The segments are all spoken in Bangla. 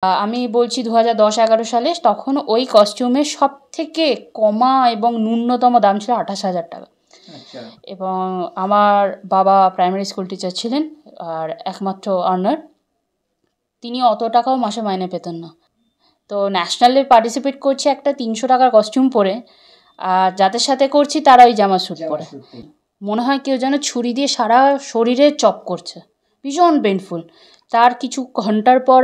আমি বলছি 2010-11 সালে, তখন ওই কস্টিউমের সবথেকে কমা এবং ন্যূনতম দাম ছিল 28,000 টাকা। আচ্ছা। এবং আমার বাবা প্রাইমারি স্কুল টিচার ছিলেন, আর একমাত্র আর্নার, তিনি অত টাকাও মাসে মাইনে পেতেন না। তো ন্যাশনালে পার্টিসিপেট করছি একটা 300 টাকার কস্টিউম পরে, আর যাদের সাথে করছি তারা ওই জামা স্যুট পরে। মনে হয় কেউ যেন ছুরি দিয়ে সারা শরীরে চপ করছে, ভীষণ পেইনফুল। তার কিছু ঘন্টার পর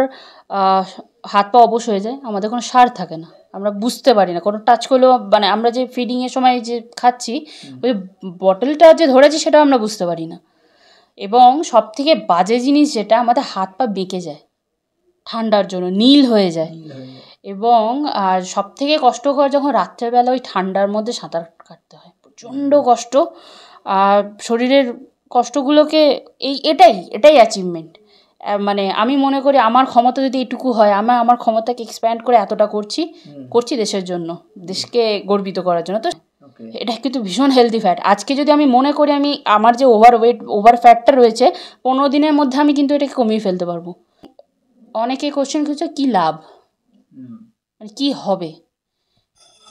হাত পা অবশ হয়ে যায়, আমাদের কোনো সার থাকে না, আমরা বুঝতে পারি না, কোনো টাচ করলেও মানে আমরা যে ফিডিংয়ের সময় যে খাচ্ছি ওই বটলটা যে ধরেছি সেটাও আমরা বুঝতে পারি না। এবং সবথেকে বাজে জিনিস যেটা, আমাদের হাত পা বেঁকে যায় ঠান্ডার জন্য, নীল হয়ে যায়। এবং আর সবথেকে কষ্টকর যখন রাত্রেবেলা ওই ঠান্ডার মধ্যে সাঁতার কাটতে হয়, প্রচণ্ড কষ্ট। আর শরীরের কষ্টগুলোকে এটাই অ্যাচিভমেন্ট। মানে আমি মনে করি আমার ক্ষমতা যদি এটুকু হয়, আমার ক্ষমতাকে এক্সপ্যান্ড করে এতটা করছি দেশের জন্য, দেশকে গর্বিত করার জন্য। তো এটা কিন্তু ভীষণ হেলদি ফ্যাট। আজকে যদি আমি মনে করি আমার যে ওভার ফ্যাটটা রয়েছে, 15 দিনের মধ্যে আমি কিন্তু এটাকে কমিয়ে ফেলতে পারবো। অনেকে কোশ্চেন করছে কী লাভ, মানে কী হবে।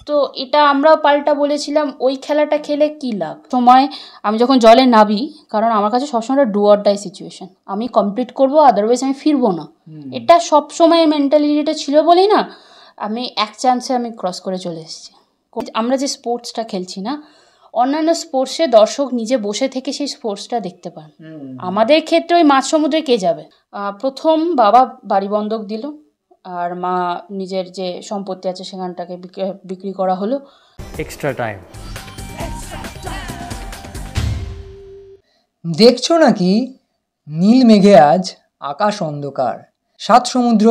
তো এটা আমরাও পাল্টা বলেছিলাম, ওই খেলাটা খেলে কী লাভ। সময় আমি যখন জলে নামি, কারণ আমার কাছে সবসময় ডু অর ডাই সিচুয়েশন, আমি কমপ্লিট করবো, আদারওয়াইজ আমি ফিরবো না। এটা সবসময় মেন্টালিটিটা ছিল বলেই না আমি এক চান্সে আমি ক্রস করে চলে এসেছি। আমরা যে স্পোর্টসটা খেলছি না, অন্যান্য স্পোর্টসে দর্শক নিজে বসে থেকে সেই স্পোর্টসটা দেখতে পান। আমাদের ক্ষেত্রে ওই মাঝ সমুদ্রে কে যাবে। প্রথম বাবা বাড়ি বন্ধক দিল, আর মা নিজের যে সম্পত্তি আছে সেখানটাকে বিক্রি করা হলো। Extra time. দেখছো নাকি নীল মেঘে আজ আকাশ অন্ধকার, 7 সমুদ্র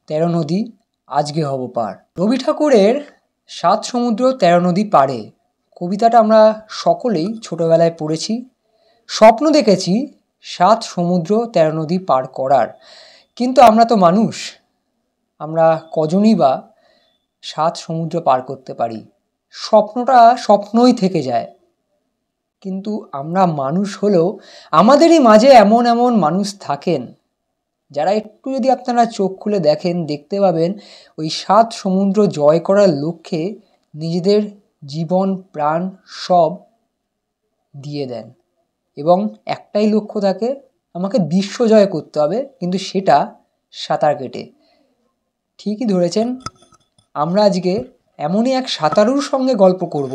13 নদী আজকে হব পার। রবি ঠাকুরের 7 সমুদ্র 13 নদী পারে কবিতাটা আমরা সকলেই ছোটবেলায় পড়েছি, স্বপ্ন দেখেছি 7 সমুদ্র 13 নদী পার করার। কিন্তু আমরা তো মানুষ, আমরা কজনই বা 7 সমুদ্র পার করতে পারি? স্বপ্নটা স্বপ্নই থেকে যায়। কিন্তু আমরা মানুষ হলেও আমাদেরই মাঝে এমন এমন মানুষ থাকেন যারা একটু যদি আপনারা চোখ খুলে দেখেন, দেখতে পাবেন ওই 7 সমুদ্র জয় করার লক্ষ্যে নিজেদের জীবন প্রাণ সব দিয়ে দেন। এবং একটাই লক্ষ্য থাকে, আমাকে বিশ্ব জয় করতে হবে, কিন্তু সেটা সাঁতার কেটে। ঠিকই ধরেছেন, আমরা আজকে এমনই এক সাঁতারুর সঙ্গে গল্প করব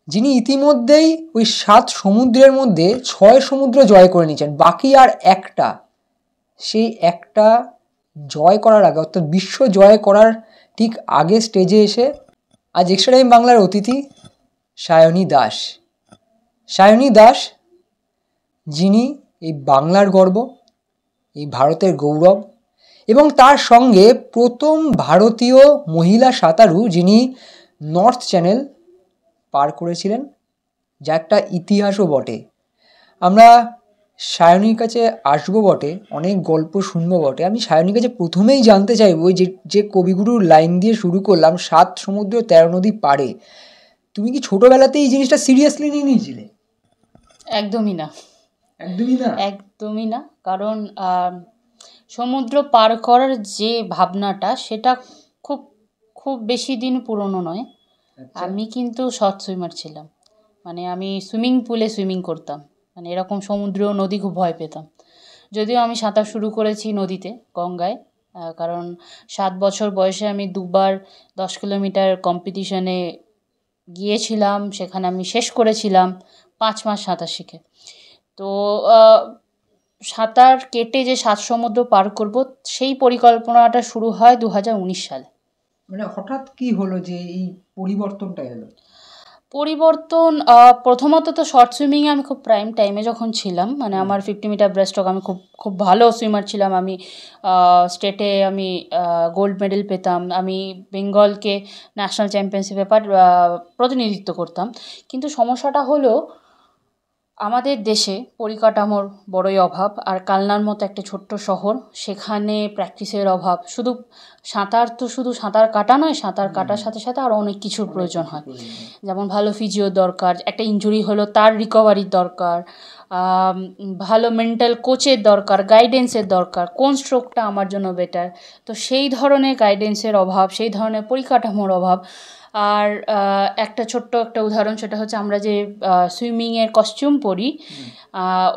যিনি ইতিমধ্যেই ওই 7 সমুদ্রের মধ্যে 6 সমুদ্র জয় করে নিয়েছেন, বাকি আর একটা। সেই একটা জয় করার আগে, অর্থাৎ বিশ্ব জয় করার ঠিক আগে স্টেজে এসে আজ এক্সট্রা টাইম বাংলার অতিথি সায়নী দাস। সায়নী দাস, যিনি এই বাংলার গর্ব, এই ভারতের গৌরব, এবং তার সঙ্গে প্রথম ভারতীয় মহিলা সাঁতারু যিনি নর্থ চ্যানেল পার করেছিলেন, যা একটা ইতিহাসও বটে। আমরা সায়নীর কাছে আসবো বটে, অনেক গল্প শুনবো বটে। আমি সায়নীর কাছে প্রথমেই জানতে চাইবো যে কবিগুরুর লাইন দিয়ে শুরু করলাম, 7 সমুদ্র 13 নদী পারে, তুমি কি ছোটোবেলাতেই এই জিনিসটা সিরিয়াসলি নিয়ে নিয়েছিলে? একদমই না, একদমই না। কারণ সমুদ্র পার করার যে ভাবনাটা, সেটা খুব খুব বেশি দিন পুরনো নয়। আমি কিন্তু শর্ট সুইমার ছিলাম, মানে আমি সুইমিং পুলে সুইমিং করতাম, মানে এরকম সমুদ্র নদী খুব ভয় পেতাম। যদিও আমি সাঁতার শুরু করেছি নদীতে, গঙ্গায়, কারণ 7 বছর বয়সে আমি 2বার 10 কিলোমিটার কম্পিটিশনে গিয়েছিলাম, সেখানে আমি শেষ করেছিলাম 5 মাস সাঁতার শিখে। তো সাঁতার কেটে যে 7 সমুদ্র পার করব, সেই পরিকল্পনাটা শুরু হয় 2019 সালে। মানে হঠাৎ কি হলো যে এই পরিবর্তনটা এলো? পরিবর্তন প্রথমত তো শর্ট সুইমিংয়ে আমি খুব প্রাইম টাইমে যখন ছিলাম, মানে আমার 50 মিটার ব্রেস্টস্ট্রোক আমি খুব খুব ভালো সুইমার ছিলাম। আমি স্টেটে আমি গোল্ড মেডেল পেতাম, আমি বেঙ্গলকে ন্যাশনাল চ্যাম্পিয়নশিপে প্রতিনিধিত্ব করতাম। কিন্তু সমস্যাটা হলো আমাদের দেশে পরিকাঠামোর বড়ই অভাব, আর কালনার মতো একটা ছোট্ট শহর, সেখানে প্র্যাকটিসের অভাব। শুধু সাঁতার তো শুধু সাঁতার কাটা নয়, সাঁতার কাটার সাথে সাথে আরও অনেক কিছুর প্রয়োজন হয়। যেমন ভালো ফিজিওর দরকার, একটা ইনজুরি হলো তার রিকভারির দরকার, ভালো মেন্টাল কোচের দরকার, গাইডেন্সের দরকার, কোন স্ট্রোকটা আমার জন্য বেটার। তো সেই ধরনের গাইডেন্সের অভাব, সেই ধরনের পরিকাঠামোর অভাব। আর একটা ছোট্ট একটা উদাহরণ, সেটা হচ্ছে আমরা যে সুইমিংয়ের কস্টিউম পরি,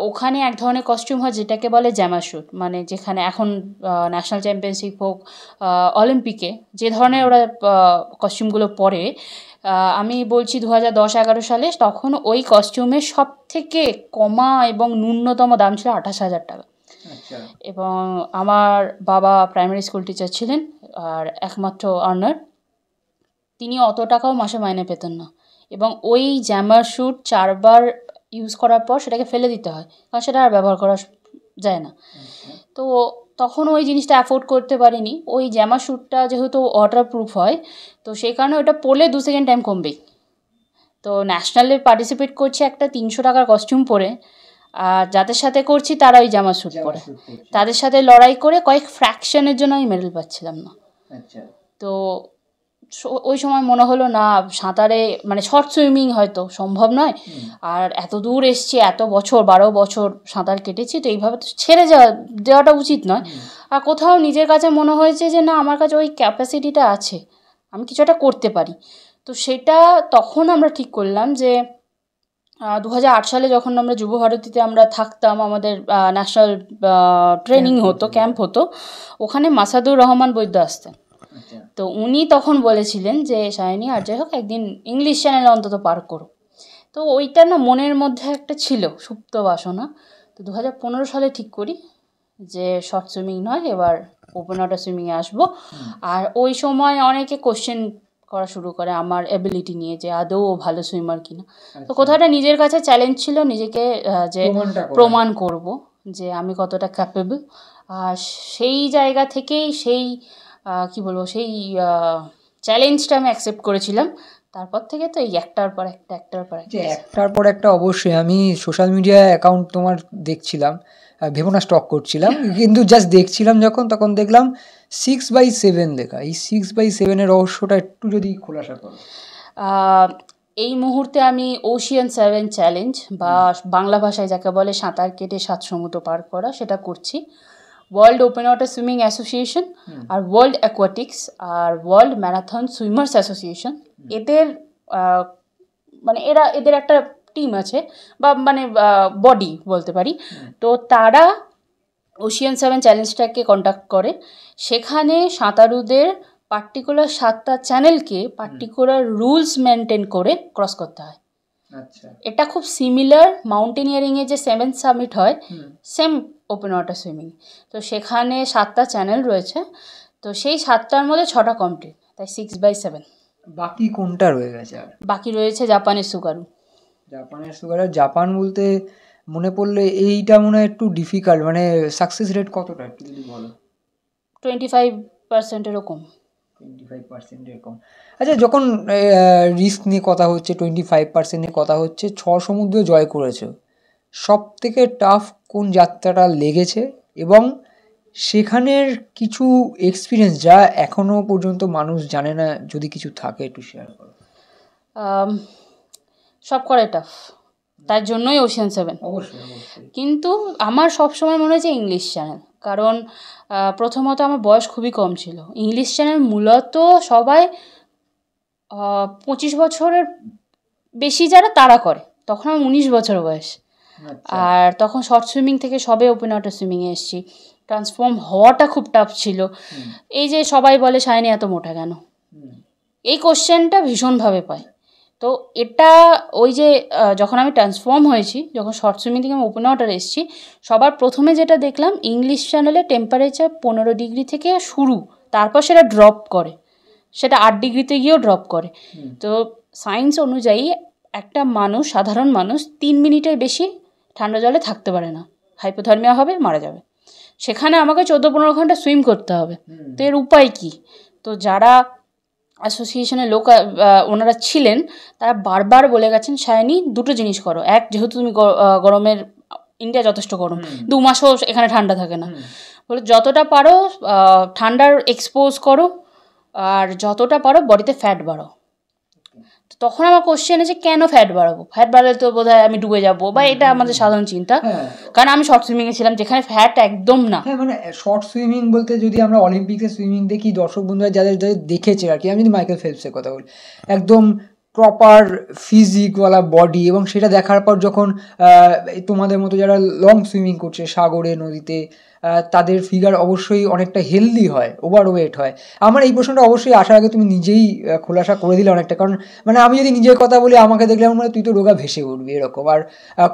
ওখানে এক ধরনের কস্টিউম হয় যেটাকে বলে জ্যামা স্যুট, মানে যেখানে এখন ন্যাশনাল চ্যাম্পিয়নশিপ হোক, অলিম্পিকে যে ধরনের ওরা কস্টিউমগুলো পরে, আমি বলছি 2010-11 সালে, তখন ওই কস্টিউমের সব থেকে কমা এবং ন্যূনতম দাম ছিল 28,000 টাকা। এবং আমার বাবা প্রাইমারি স্কুল টিচার ছিলেন, আর একমাত্র আর্নার, তিনি অত টাকাও মাসে মাইনে পেতেন না। এবং ওই জ্যামার স্যুট 4বার ইউজ করার পর সেটাকে ফেলে দিতে হয়, কারণ সেটা আর ব্যবহার করা যায় না। তো তখন ওই জিনিসটা অ্যাফোর্ড করতে পারিনি। ওই জ্যামা স্যুটটা যেহেতু ওয়াটারপ্রুফ হয়, তো সেই কারণে ওটা পরলে 2 সেকেন্ড টাইম কমবেই। তো ন্যাশনালে পার্টিসিপেট করছি একটা 300 টাকার কস্টিউম পরে, আর যাদের সাথে করছি তারা ওই জামা স্যুট পরে, তাদের সাথে লড়াই করে কয়েক ফ্র্যাকশনের জন্য আমি মেডেল পাচ্ছিলাম না। তো ওই সময় মনে হলো না, সাঁতারে মানে শর্ট সুইমিং হয়তো সম্ভব নয়, আর এত দূর এসছি, এত বছর 12 বছর সাঁতার কেটেছি, তো এইভাবে তো ছেড়ে দেওয়াটা উচিত নয়। আর কোথাও নিজের কাছে মনে হয়েছে যে না, আমার কাছে ওই ক্যাপাসিটিটা আছে, আমি কিছু একটা করতে পারি। তো সেটা তখন আমরা ঠিক করলাম যে 2008 সালে যখন আমরা যুবভারতীতে আমরা থাকতাম, আমাদের ন্যাশনাল ট্রেনিং হতো, ক্যাম্প হতো, ওখানে মাসাদুর রহমান বৈদ্য আসতেন। তো উনি তখন বলেছিলেন যে সায়নী, আর যাই হোক একদিন ইংলিশ চ্যানেলে অন্তত পার করো। তো ওইটা না মনের মধ্যে একটা ছিল সুপ্ত বাসনা। তো 2015 সালে ঠিক করি যে শর্ট সুইমিং নয়, এবার ওপেন ওয়াটার সুইমিংয়ে আসবো। আর ওই সময় অনেকে কোশ্চেন করা শুরু করে আমার এবিলিটি নিয়ে, যে আদৌ ভালো সুইমার কিনা। তো কোথাওটা নিজের কাছে চ্যালেঞ্জ ছিল নিজেকে যে প্রমাণ করব যে আমি কতটা ক্যাপেবল। আর সেই জায়গা থেকেই সেই কি বলবো, সেই চ্যালেঞ্জটা আমি অ্যাকসেপ্ট করেছিলাম। তারপর থেকে তো এই একটার পর একটা অবশ্যই আমি সোশ্যাল মিডিয়া অ্যাকাউন্ট তোমার দেখছিলাম, ভেবো না স্টক করছিলাম, কিন্তু জাস্ট দেখছিলাম যখন, তখন দেখলাম 6/7 লেখা। এই 6/7 রহস্যটা একটু যদি খোলাসা করো। এই মুহূর্তে আমি ওশিয়ান 7 চ্যালেঞ্জ, বা বাংলা ভাষায় যাকে বলে সাঁতার কেটে 7 সমুদ্র পার করা, সেটা করছি। World open water swimming association, আর ওয়ার্ল্ড অ্যাকোয়াটিক্স, আর ওয়ার্ল্ড ম্যারাথন সুইমার্স অ্যাসোসিয়েশন, এদের মানে এদের একটা টিম আছে, বা মানে বডি বলতে পারি। তো তারা ওশিয়ান 7 চ্যালেঞ্জটাকে কন্ডাক্ট করে। সেখানে সাঁতারুদের পার্টিকুলার 7টা চ্যানেলকে পার্টিকুলার রুলস মেনটেন করে ক্রস করতে হয়। এটা খুব সিমিলার মাউন্টেনিয়ারিংয়ে যে 7th সামিট হয়, সেম ওপেন ওয়াটার সুইমিং। তো সেখানে 7টা চ্যানেল রয়েছে, তো সেই 7টার মধ্যে 6টা কমপ্লিট, তাই 6/7। বাকি কোনটা রয়ে গেছে? আর বাকি রয়েছে জাপানের সুগারু। জাপান বলতে মনে পড়লে এইটা মনে হয় একটু ডিফিকাল্ট, মানে সাকসেস রেট কতটা একটু যদি বলো। 25% এরকম। 25% এরকম। আচ্ছা, যখন রিস্ক নিয়ে কথা হচ্ছে, 25% নিয়ে কথা হচ্ছে, 6 সমুদ্র জয় করেছো, সব থেকে টাফ কোন যাত্রাটা লেগেছে, এবং সেখানের কিছু এক্সপিরিয়েন্স যা এখনো পর্যন্ত মানুষ জানে না, যদি কিছু থাকে একটু শেয়ার করো। সব করে টাফ, তার জন্যই ওশিয়ান 7। অবশ্যই। কিন্তু আমার সবসময় মনে হয়েছে ইংলিশ চ্যানেল, কারণ প্রথমত আমার বয়স খুবই কম ছিল। ইংলিশ চ্যানেল মূলত সবাই 25 বছরের বেশি যারা তারা করে, তখন আমার 19 বছর বয়স। আর তখন শর্ট সুইমিং থেকে সবে ওপেন ওয়াটার সুইমিংয়ে এসেছি। ট্রান্সফর্ম হওয়াটা খুব টাফ ছিল। এই যে সবাই বলে সায়নী এত মোটা কেন, এই কোশ্চেনটা ভীষণভাবে পাই। তো এটা ওই যে যখন আমি ট্রান্সফর্ম হয়েছি, যখন শর্ট সুইমিং থেকে আমি ওপেন ওয়াটার এসেছি, সবার প্রথমে যেটা দেখলাম, ইংলিশ চ্যানেলে টেম্পারেচার 15 ডিগ্রি থেকে শুরু, তারপর সেটা ড্রপ করে, সেটা 8 ডিগ্রিতে গিয়েও ড্রপ করে। তো সায়েন্স অনুযায়ী একটা মানুষ, সাধারণ মানুষ 3 মিনিটের বেশি ঠান্ডা জলে থাকতে পারে না, হাইপোথার্মিয়া হবে, মারা যাবে। সেখানে আমাকে 14-15 ঘন্টা সুইম করতে হবে। তো এর উপায় কী? তো যারা অ্যাসোসিয়েশনের লোক ওনারা ছিলেন, তারা বারবার বলে গেছেন সায়নী দুটো জিনিস করো। এক, যেহেতু তুমি গরমের, ইন্ডিয়া যথেষ্ট গরম, 2 মাসও এখানে ঠান্ডা থাকে না, বলে যতটা পারো ঠান্ডার এক্সপোজ করো, আর যতটা পারো বডিতে ফ্যাট বাড়াও। তখন আমার কোশ্চেন আছে কেন ফ্যাট বাড়াবো, ফ্যাট বাড়ালে তো বোধ হয় আমি ডুবে যাবো, বা এটা আমাদের সাধারণ চিন্তা। কারণ আমি শর্ট সুইমিংয়ে ছিলাম যেখানে ফ্যাট একদম না। হ্যাঁ, মানে শর্ট সুইমিং বলতে যদি আমরা অলিম্পিক্সে সুইমিং দেখি, দর্শক বন্ধুরা যাদের যাদের দেখেছে আর কি, আমি যদি মাইকেল ফেলপসের কথা বলি, একদম প্রপার ফিজিকওয়ালা বডি, এবং সেটা দেখার পর যখন তোমাদের মতো যারা লং সুইমিং করছে সাগরে নদীতে, তাদের ফিগার অবশ্যই অনেকটা হেলদি হয়, ওভারওয়েট হয়। আমার এই প্রশ্নটা অবশ্যই আসার আগে তুমি নিজেই খোলাসা করে দিলে অনেকটা, কারণ মানে আমি যদি নিজের কথা বলি, আমাকে দেখলে আমার তুই তো রোগা ভেসে উঠবি এরকম, আর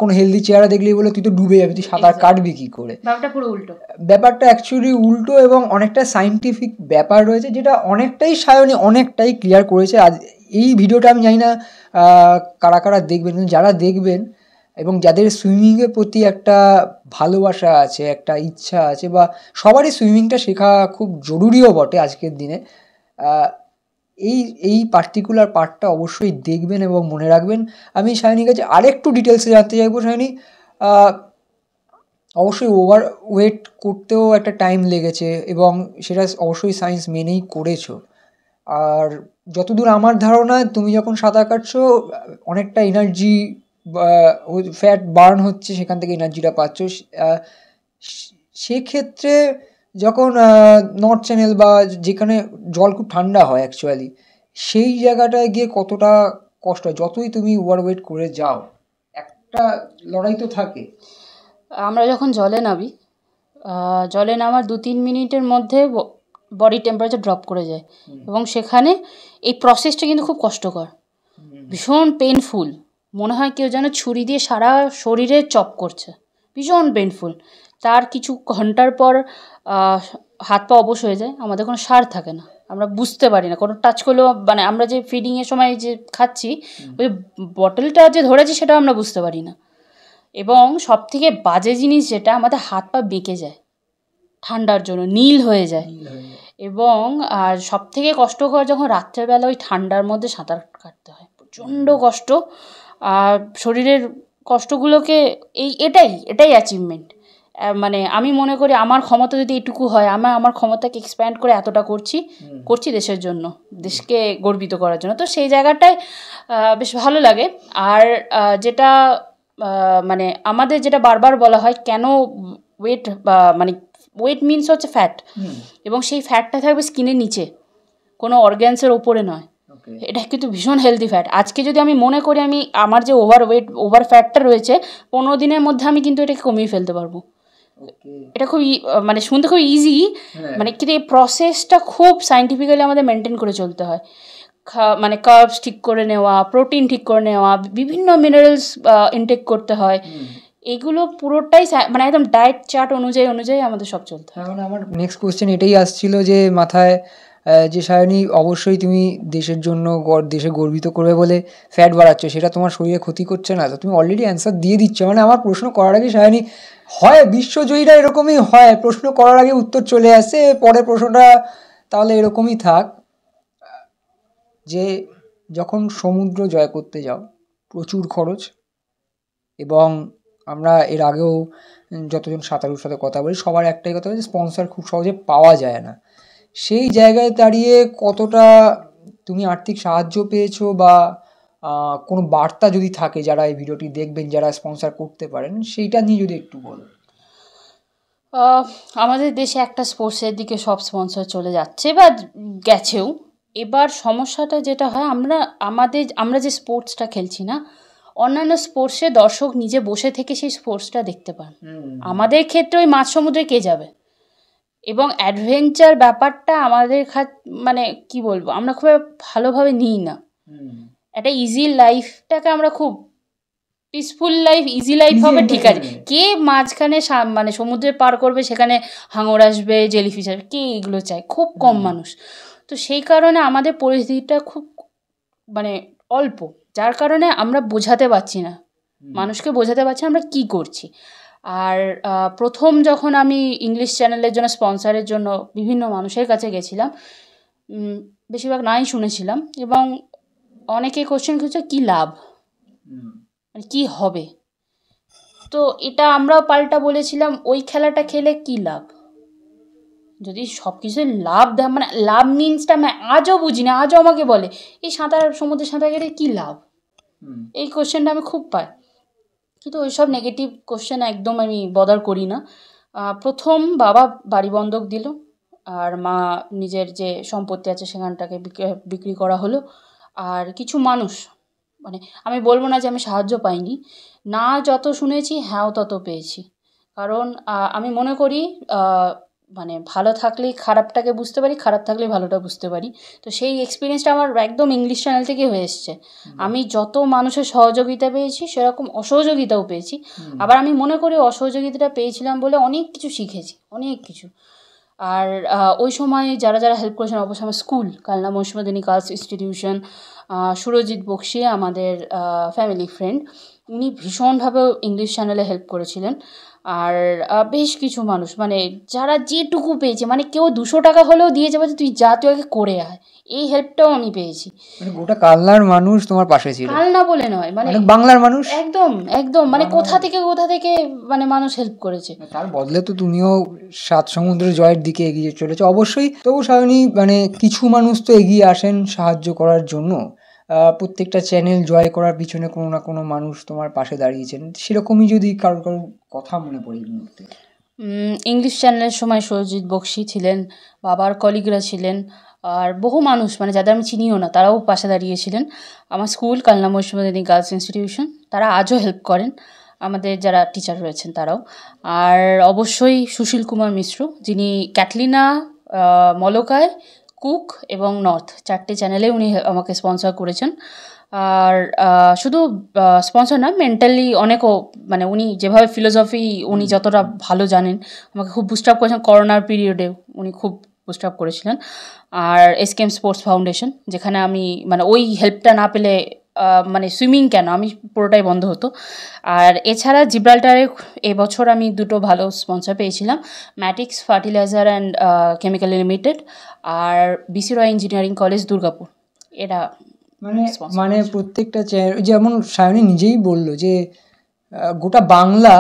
কোনো হেলদি চেহারা দেখলেই বলে তুই তো ডুবে যাবি, তুই সাঁতার কাটবি কী করে। ব্যাপারটা পুরো উল্টো, ব্যাপারটা অ্যাকচুয়ালি উল্টো, এবং অনেকটা সাইন্টিফিক ব্যাপার রয়েছে, যেটা অনেকটাই সায়নী অনেকটাই ক্লিয়ার করেছে। আজ এই ভিডিওটা আমি জানি না কারা কারা দেখবেন, কিন্তু যারা দেখবেন এবং যাদের সুইমিংয়ের প্রতি একটা ভালোবাসা আছে, একটা ইচ্ছা আছে, বা সবারই সুইমিংটা শেখা খুব জরুরিও বটে আজকের দিনে, এই এই পার্টিকুলার পার্টটা অবশ্যই দেখবেন এবং মনে রাখবেন। আমি সায়নীর কাছে আরেকটু ডিটেলসে জানতে চাইবো, সায়নী অবশ্যই ওভার ওয়েট করতেও একটা টাইম লেগেছে, এবং সেটা অবশ্যই সায়েন্স মেনেই করেছো। আর যতদূর আমার ধারণা, তুমি যখন সাঁতার কাটছো অনেকটা এনার্জি, ফ্যাট বার্ন হচ্ছে, সেখান থেকে এনার্জিটা পাচ্ছ। সেক্ষেত্রে যখন নর্থ চ্যানেল বা যেখানে জল খুব ঠান্ডা হয় অ্যাকচুয়ালি, সেই জায়গাটায় গিয়ে কতটা কষ্ট হয়, যতই তুমি ওভারওয়েট করে যাও, একটা লড়াই তো থাকে। আমরা যখন জলে নামি, জলে নামার 2-3 মিনিটের মধ্যে বডি টেম্পারেচার ড্রপ করে যায়, এবং সেখানে এই প্রসেসটা কিন্তু খুব কষ্টকর, ভীষণ পেনফুল, মনে হয় কেউ যেন ছুরি দিয়ে সারা শরীরে চপ করছে, ভীষণ পেনফুল। তার কিছু ঘন্টার পর হাত পা অবশ হয়ে যায়, আমাদের কোনো সার থাকে না, আমরা বুঝতে পারি না, কোনো টাচ করলেও, মানে আমরা যে ফিডিংয়ের সময় যে খাচ্ছি, ওই বটলটা যে ধরেছি সেটাও আমরা বুঝতে পারি না। এবং সবথেকে বাজে জিনিস যেটা, আমাদের হাত পা বেঁকে যায় ঠান্ডার জন্য, নীল হয়ে যায়। এবং আর সবথেকে কষ্টকর যখন রাত্রেবেলা ওই ঠান্ডার মধ্যে সাঁতার কাটতে হয়, প্রচণ্ড কষ্ট। আর শরীরের কষ্টগুলোকে এটাই অ্যাচিভমেন্ট। মানে আমি মনে করি আমার ক্ষমতা যদি এটুকু হয়, আমার ক্ষমতাকে এক্সপ্যান্ড করে এতটা করছি দেশের জন্য, দেশকে গর্বিত করার জন্য, তো সেই জায়গাটায় বেশ ভালো লাগে। আর যেটা মানে আমাদের যেটা বারবার বলা হয়, কেন ওয়েট, মানে ওয়েট মিনস হচ্ছে ফ্যাট, এবং সেই ফ্যাটটা থাকবে স্কিনের নিচে, কোনো অর্গ্যানসের ওপরে নয়। এটা কিন্তু ভীষণ হেলদি ফ্যাট। আজকে যদি আমি মনে করি আমার যে ওভার ফ্যাটটা রয়েছে, 15 দিনের মধ্যে আমি কিন্তু এটাকে কমিয়ে ফেলতে পারবো। এটা খুব মানে শুনতে খুব ইজি, মানে কিন্তু এই প্রসেসটা খুব সায়েন্টিফিক্যালি আমাদের মেনটেন করে চলতে হয়। মানে কার্বস ঠিক করে নেওয়া, প্রোটিন ঠিক করে নেওয়া, বিভিন্ন মিনারেলস ইনটেক করতে হয়, এগুলো পুরোটাই মানে একদম ডায়েট চার্ট অনুযায়ী আমাদের সব চলতে হয়। মানে আমার নেক্সট কোয়েশ্চেন এটাই আসছিল যে মাথায়, যে সায়নী অবশ্যই তুমি দেশের জন্য দেশে গর্বিত করবে বলে ফ্যাট বাড়াচ্ছ, সেটা তোমার শরীরে ক্ষতি করছে না? তো তুমি অলরেডি অ্যান্সার দিয়ে দিচ্ছ। মানে আমার প্রশ্ন করার আগে সায়নী, হয় বিশ্বজয়ীরা এরকমই হয়, প্রশ্ন করার আগে উত্তর চলে আসে, পরের প্রশ্নটা তাহলে এরকমই থাক, যে যখন সমুদ্র জয় করতে যাও প্রচুর খরচ, এবং আমরা এর আগেও যতজন সাঁতারুর সাথে কথা বলি, সবার একটাই কথা যে স্পন্সর খুব সহজে পাওয়া যায় না। সেই জায়গায় দাঁড়িয়ে কতটা তুমি আর্থিক সাহায্য পেয়েছো, বা কোনো বার্তা যদি থাকে যারা এই ভিডিওটি দেখবেন, যারা স্পন্সর করতে পারেন, সেইটা নিয়ে যদি একটু বলো। আমাদের দেশে একটা স্পোর্টসের দিকে সব স্পন্সর চলে যাচ্ছে বা গেছেও। এবার সমস্যাটা যেটা হয়, আমরা যে স্পোর্টসটা খেলছি না, অন্যান্য স্পোর্টসে দর্শক নিজে বসে থেকে সেই স্পোর্টসটা দেখতে পান। আমাদের ক্ষেত্রে ওই মাঝ সমুদ্রে কে যাবে, এবং অ্যাডভেঞ্চার ব্যাপারটা আমাদের মানে কি বলবো, আমরা খুব ভালোভাবে নিই না। একটা ইজি লাইফটাকে আমরা খুব পিসফুল লাইফ, ইজি লাইফ হবে, ঠিক আছে, কে মাঝখানে মানে সমুদ্রে পার করবে, সেখানে হাঙর আসবে, জেলিফিশ আসবে, কে এগুলো চায়? খুব কম মানুষ। তো সেই কারণে আমাদের পরিস্থিতিটা খুব মানে অল্প, যার কারণে আমরা বোঝাতে পারছি না, মানুষকে বোঝাতে পারছি আমরা কি করছি। আর প্রথম যখন আমি ইংলিশ চ্যানেলের জন্য স্পন্সরের জন্য বিভিন্ন মানুষের কাছে গেছিলাম, বেশিরভাগ নাই শুনেছিলাম, এবং অনেকে কোশ্চেন করছে কী লাভ, মানে কী হবে। তো এটা আমরাও পাল্টা বলেছিলাম, ওই খেলাটা খেলে কী লাভ, যদি সব কিছুতে লাভ দেয়, মানে লাভ মিনসটা আমি আজও বুঝি না। আজও আমাকে বলে এই সমুদ্রে সাঁতার কেটে কী লাভ, এই কোশ্চেনটা আমি খুব পাই। কিন্তু ওইসব নেগেটিভ কোশ্চেন একদম আমি বদার করি না। প্রথম বাবা বাড়ি বন্ধক দিল, আর মা নিজের যে সম্পত্তি আছে সেখানটাকে বিক্রি করা হলো। আর কিছু মানুষ, মানে আমি বলবো না যে আমি সাহায্য পাইনি, না যত শুনেছি হ্যাঁও তত পেয়েছি। কারণ আমি মনে করি মানে ভালো থাকলেই খারাপটাকে বুঝতে পারি, খারাপ থাকলেই ভালোটা বুঝতে পারি। তো সেই এক্সপিরিয়েন্সটা আমার একদম ইংলিশ চ্যানেল থেকে হয়ে এসছে। আমি যত মানুষের সহযোগিতা পেয়েছি সেরকম অসহযোগিতাও পেয়েছি। আবার আমি মনে করি অসহযোগিতাটা পেয়েছিলাম বলে অনেক কিছু শিখেছি, অনেক কিছু। আর ওই সময় যারা যারা হেল্প করেছেন, অবশ্যই আমার school Kalna Mahishmardini girls institution, Surajit Bakshi আমাদের ফ্যামিলি ফ্রেন্ড, উনি ভীষণভাবে ইংলিশ চ্যানেলে হেল্প করেছিলেন। আর বেশ কিছু মানুষ, মানে যারা যেটুকু পেয়েছে, মানে কেউ 200 টাকা হলেও দিয়ে যাবে যে তুই যা, তুই আগে করে আয়, এই হেল্পটাও আমি পেয়েছি। মানে গোটা কালনার মানুষ তোমার পাশে ছিল, কালনা বলে নয়, মানে বাংলার মানুষ, একদম একদম, মানে কোথা থেকে মানে মানুষ হেল্প করেছে। তার বদলে তো তুমিও 7 সমুদ্র জয়ের দিকে এগিয়ে চলেছো অবশ্যই। তবু সায়নী, মানে কিছু মানুষ তো এগিয়ে আসেন সাহায্য করার জন্য। প্রত্যেকটা চ্যানেল জয় করার পিছনে কোনো না কোনো মানুষ তোমার পাশে দাঁড়িয়েছেন, সেরকমই যদি কারোর কথা মনে পড়ে এই মুহূর্তে। ইংলিশ চ্যানেলের সময় সুরজিৎ বক্সি ছিলেন, বাবার কলিগরা ছিলেন, আর বহু মানুষ, মানে যাদের আমি চিনিও না তারাও পাশে দাঁড়িয়েছিলেন। আমার school Kalna Mahishmardini girls institution, তারা আজও হেল্প করেন, আমাদের যারা টিচার রয়েছেন তারাও। আর অবশ্যই সুশীল কুমার মিশ্র, যিনি ক্যাটলিনা, মলকায়, কুক এবং নর্থ 4টে চ্যানেলে উনি আমাকে স্পন্সর করেছেন। আর শুধু স্পন্সর না, মেন্টালি অনেকও, মানে উনি যেভাবে ফিলোসফি উনি যতটা ভালো জানেন, আমাকে খুব বুস্ট আপ করেছেন। করোনার পিরিয়ডে উনি খুব বুস্ট আপ করেছিলেন। আর এসকেএম স্পোর্টস ফাউন্ডেশন, যেখানে আমি, মানে ওই হেল্পটা না পেলে মানে সুইমিং কেন, আমি পুরোটাই বন্ধ হতো। আর এছাড়া জিব্রাল্টারে এবছর আমি 2টো ভালো স্পন্সর পেয়েছিলাম, Matix fertiliser and chemical limited আর BC Roy engineering college Durgapur. এরা মানে প্রত্যেকটা যেমন সায়নী নিজেই বললো যে গোটা বাংলা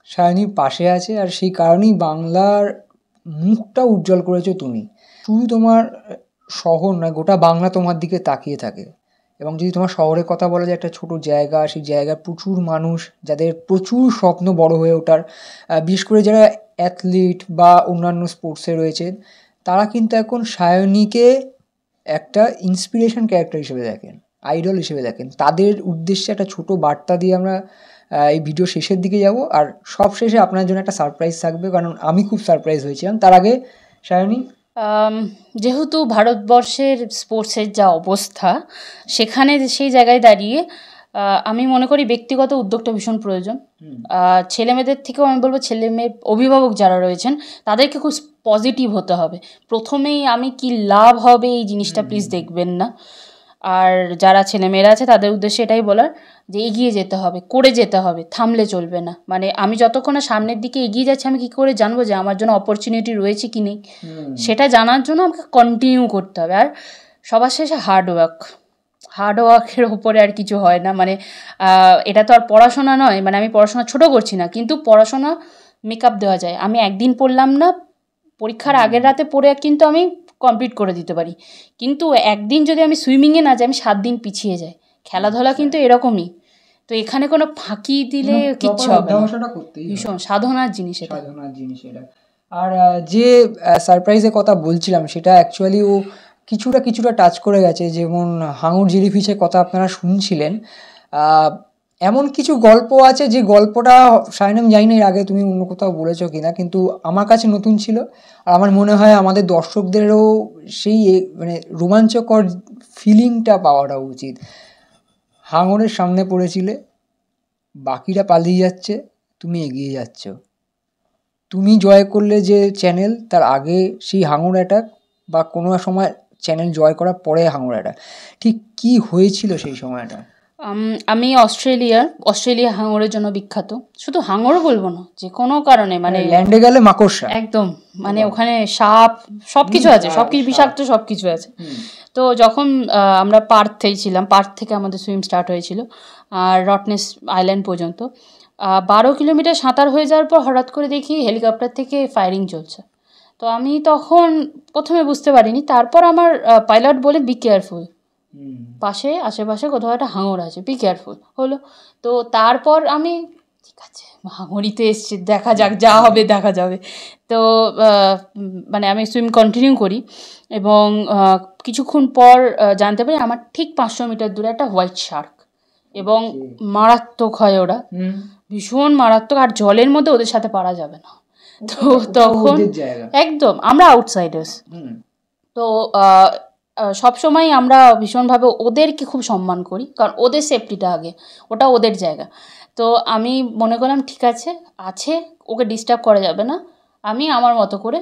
সায়নীর পাশে আছে, আর সেই কারণেই বাংলার মুখটা উজ্জ্বল করেছো তুমি। শুধু তোমার শহর নয়, গোটা বাংলা তোমার দিকে তাকিয়ে থাকে। এবং যদি তোমার শহরের কথা বলা যায়, একটা ছোট জায়গা, সেই জায়গায় প্রচুর মানুষ যাদের প্রচুর স্বপ্ন বড় হয়ে ওঠার, বিশেষ করে যারা অ্যাথলিট বা অন্যান্য স্পোর্টসে রয়েছে, তারা কিন্তু এখন সায়নীকে একটা ইন্সপিরেশন ক্যারেক্টার হিসেবে দেখেন, আইডল হিসেবে দেখেন। তাদের উদ্দেশ্যে একটা ছোট বার্তা দিয়ে আমরা এই ভিডিও শেষের দিকে যাব। আর সব শেষে আপনার জন্য একটা সারপ্রাইজ থাকবে, কারণ আমি খুব সারপ্রাইজ হয়েছিলাম। তার আগে সায়নী, যেহেতু ভারতবর্ষের স্পোর্টসের যা অবস্থা, সেখানে সেই জায়গায় দাঁড়িয়ে আমি মনে করি ব্যক্তিগত উদ্যোগটা ভীষণ প্রয়োজন। ছেলেমেয়েদের থেকেও আমি বলবো, ছেলেমেয়ের অভিভাবক যারা রয়েছেন তাদেরকে খুব পজিটিভ হতে হবে। প্রথমেই আমি কি লাভ হবে এই জিনিসটা প্লিজ দেখবেন না। আর যারা ছেলেমেয়েরা আছে তাদের উদ্দেশ্যে এটাই বলার যে এগিয়ে যেতে হবে, করে যেতে হবে, থামলে চলবে না। মানে আমি যতক্ষণ না সামনের দিকে এগিয়ে যাচ্ছি, আমি কী করে জানবো যে আমার জন্য অপরচুনিটি রয়েছে কি নেই, সেটা জানার জন্য আমাকে কন্টিনিউ করতে হবে। আর সবার শেষে হার্ডওয়ার্কের উপরে আর কিছু হয় না। মানে এটা তো আর পড়াশোনা নয়, মানে আমি পড়াশোনা ছোটো করছি না, কিন্তু পড়াশোনা মেকআপ দেওয়া যায়। আমি একদিন পড়লাম না, পরীক্ষার আগের রাতে পড়ে কিন্তু আমি কমপ্লিট করে দিতে পারি। কিন্তু একদিন যদি আমি সুইমিংয়ে না যাই, আমি 7 দিন পিছিয়ে যাই। খেলাধুলা কিন্তু এরকমই। তো এখানে কোনো ফাঁকি দিলে কিচ্ছু হবে না, ভীষণ সাধনার জিনিস এটা। আর যে সারপ্রাইজের কথা বলছিলাম, সেটা অ্যাকচুয়ালি ও কিছুটা টাচ করে গেছে। যেমন হাঙর জেলিফিশের কথা আপনারা শুনছিলেন, এমন কিছু গল্প আছে যে গল্পটা সায়নী, আমি জানি না এর আগে তুমি অন্য কোথাও বলেছো কিনা, কিন্তু আমার কাছে নতুন ছিল। আর আমার মনে হয় আমাদের দর্শকদেরও সেই মানে রোমাঞ্চকর ফিলিংটা পাওয়াটা উচিত। হাঙরের সামনে পড়েছিলে, বাকিরা পালিয়ে যাচ্ছে, তুমি এগিয়ে যাচ্ছ। তুমি জয় করলে যে চ্যানেল, তার আগে সেই হাঙর অ্যাটাক, বা কোনো সময় চ্যানেল জয় করার পরে হাঙর অ্যাটাক, ঠিক কী হয়েছিল সেই সময়টা? আমি অস্ট্রেলিয়া হাঙরের জন্য বিখ্যাত। শুধু হাঙরও বলবো না, যে কোনো কারণে মানে ল্যান্ডে গেলে মাকড়সা একদম, মানে ওখানে সাপ সবকিছু আছে, সবকিছু বিষাক্ত সবকিছু আছে। তো যখন আমরা পার্থেই ছিলাম, পার্থ থেকে আমাদের সুইম স্টার্ট হয়েছিল আর রটনেস আইল্যান্ড পর্যন্ত 12 কিলোমিটার সাঁতার হয়ে যাওয়ার পর হঠাৎ করে দেখি হেলিকপ্টার থেকে ফায়ারিং চলছে। তো আমি তখন প্রথমে বুঝতে পারিনি, তারপর আমার পাইলট বলে বি কেয়ারফুল, পাশে আশেপাশে কোথাও একটা হাঙর আছে, বি কেয়ারফুল হলো। তো তারপর আমি ঠিক আছে, হাঙরই তো এসছে, দেখা যাক, যা হবে দেখা যাবে। তো মানে আমি সুইম কন্টিনিউ করি এবং কিছুক্ষণ পর জানতে পারি আমার ঠিক 500 মিটার দূরে একটা হোয়াইট শার্ক, এবং মারাত্মক হয় ওরা, ভীষণ মারাত্মক, আর জলের মধ্যে ওদের সাথে পারা যাবে না। তো তখন একদম আমরা আউটসাইডার্স। তো সবসময় আমরা ভীষণভাবে ওদেরকে খুব সম্মান করি, কারণ ওদের সেফটিটা আগে, ওটা ওদের জায়গা। তো আমি মনে করলাম ঠিক আছে, ওকে ডিস্টার্ব করা যাবে না, আমি আমার মতো করে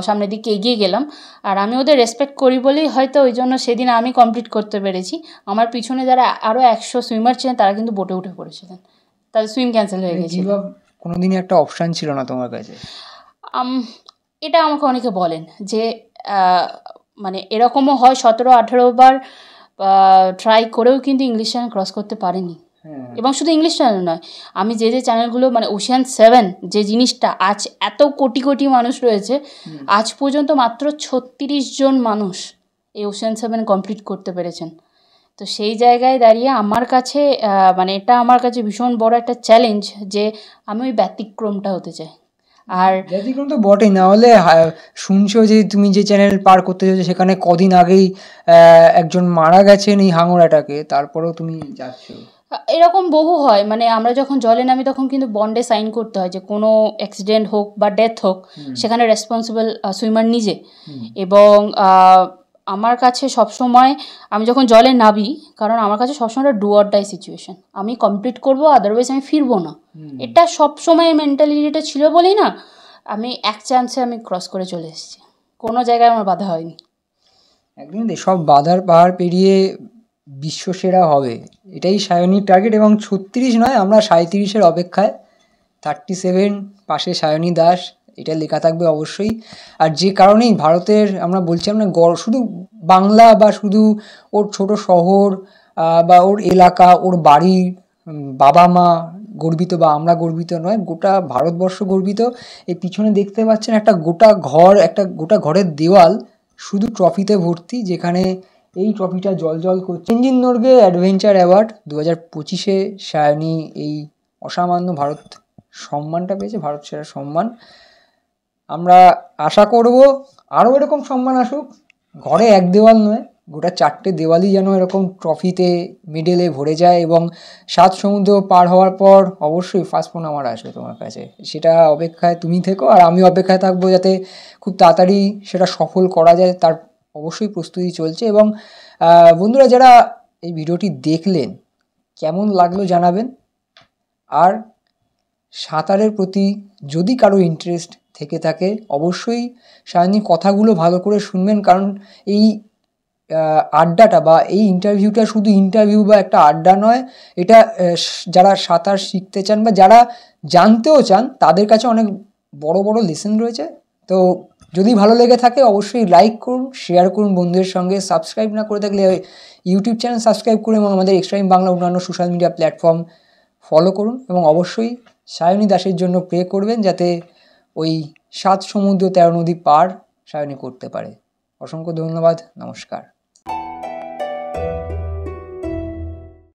সামনের দিকে এগিয়ে গেলাম। আর আমি ওদের রেসপেক্ট করি বলেই হয়তো ওই জন্য সেদিন আমি কমপ্লিট করতে পেরেছি। আমার পিছনে যারা আরও 100 সুইমার ছিলেন তারা কিন্তু বোটে উঠে পড়েছিলেন, তাদের সুইম ক্যান্সেল হয়ে গেছিল। কোনোদিনই একটা অপশান ছিল না তোমার কাছে? এটা আমাকে অনেকে বলেন যে মানে এরকমও হয় 17-18 বার ট্রাই করেও কিন্তু ইংলিশ চ্যানেল ক্রস করতে পারেনি। এবং শুধু ইংলিশ চ্যানেল নয়, আমি যে চ্যানেলগুলো মানে ওশিয়ান 7 যে জিনিসটা, আজ এত কোটি কোটি মানুষ রয়েছে, আজ পর্যন্ত মাত্র 36 জন মানুষ এই ওশিয়ান 7 কমপ্লিট করতে পেরেছেন। তো সেই জায়গায় দাঁড়িয়ে আমার কাছে মানে এটা আমার কাছে ভীষণ বড় একটা চ্যালেঞ্জ যে আমি ওই ব্যতিক্রমটা হতে চাই। আর ব্যতিক্রম তো বটেই, না হলে শুনছো যে তুমি যে চ্যানেল পার করতে চাইছো সেখানে কদিন আগেই একজন মারা গেছেন এই হাঙর অ্যাটাকে, তারপরেও তুমি যাচ্ছ। এরকম বহু হয়, মানে আমরা যখন জলে নামি তখন কিন্তু বন্ডে সাইন করতে হয় যে কোনো অ্যাক্সিডেন্ট হোক বা ডেথ হোক সেখানে রেসপন্সিবল সুইমার নিজে। এবং আমার কাছে সবসময় আমি যখন জলে নামি, কারণ আমার কাছে সবসময় ডু অর ডাই সিচুয়েশন, আমি কমপ্লিট করবো, আদারওয়াইজ আমি ফিরবো না, এটা সবসময় মেন্টালিটিটা ছিল বলেই না আমি এক চান্সে আমি ক্রস করে চলে এসেছি, কোনো জায়গায় আমার বাধা হয়নি। একদিন সব বাধার পাহাড় পেরিয়ে বিশ্বসেরা হবে, এটাই সায়নীর টার্গেট। এবং 36 নয়, আমরা 37-এর অপেক্ষায়। 37 পাশে সায়নী দাস, এটা লেখা থাকবে অবশ্যই। আর যে কারণেই ভারতের আমরা বলছিলাম না, শুধু বাংলা বা শুধু ওর ছোট শহর বা ওর এলাকা, ওর বাড়ি, বাবা মা গর্বিত বা আমরা গর্বিত নয়, গোটা ভারতবর্ষ গর্বিত। এই পিছনে দেখতে পাচ্ছেন একটা গোটা ঘর, একটা গোটা ঘরের দেওয়াল শুধু ট্রফিতে ভর্তি, যেখানে এই ট্রফিটা জল করছে। তেনজিং নোরগে অ্যাডভেঞ্চার অ্যাওয়ার্ড 2025-এ সায়নী এই অসামান্য ভারত সম্মানটা পেয়েছে, ভারত সেরা সম্মান। আমরা আশা করব আরও এরকম সম্মান আসুক, ঘরে এক দেওয়াল নয়, গোটা 4টে দেওয়ালই যেন এরকম ট্রফিতে মেডেলে ভরে যায়। এবং 7 সমুদ্র পার হওয়ার পর অবশ্যই ফার্স্ট ফোন আমার আসবে তোমার কাছে, সেটা অপেক্ষায় তুমি থেকো, আর আমি অপেক্ষায় থাকবো যাতে খুব তাড়াতাড়ি সেটা সফল করা যায়, তার অবশ্যই প্রস্তুতি চলছে। এবং বন্ধুরা যারা এই ভিডিওটি দেখলেন, কেমন লাগলো জানাবেন। আর সাঁতারের প্রতি যদি কারো ইন্টারেস্ট থেকে থাকে অবশ্যই সায়নীর কথাগুলো ভালো করে শুনবেন, কারণ এই আড্ডাটা বা এই ইন্টারভিউটা শুধু ইন্টারভিউ বা একটা আড্ডা নয়, এটা যারা সাঁতার শিখতে চান বা যারা জানতেও চান তাদের কাছে অনেক বড় বড় লেসন রয়েছে। তো যদি ভালো লেগে থাকে অবশ্যই লাইক করুন, শেয়ার করুন বন্ধুদের সঙ্গে। সাবস্ক্রাইব না করে থাকলে ইউটিউব চ্যানেল সাবস্ক্রাইব করুন এবং আমাদের এক্সট্রা টাইম বাংলা অন্যান্য সোশ্যাল মিডিয়া প্ল্যাটফর্ম ফলো করুন। এবং অবশ্যই সায়নী দাসের জন্য প্রে করবেন যাতে ওই 7 সমুদ্র 13 নদী পার সায়নী করতে পারে। অসংখ্য ধন্যবাদ, নমস্কার।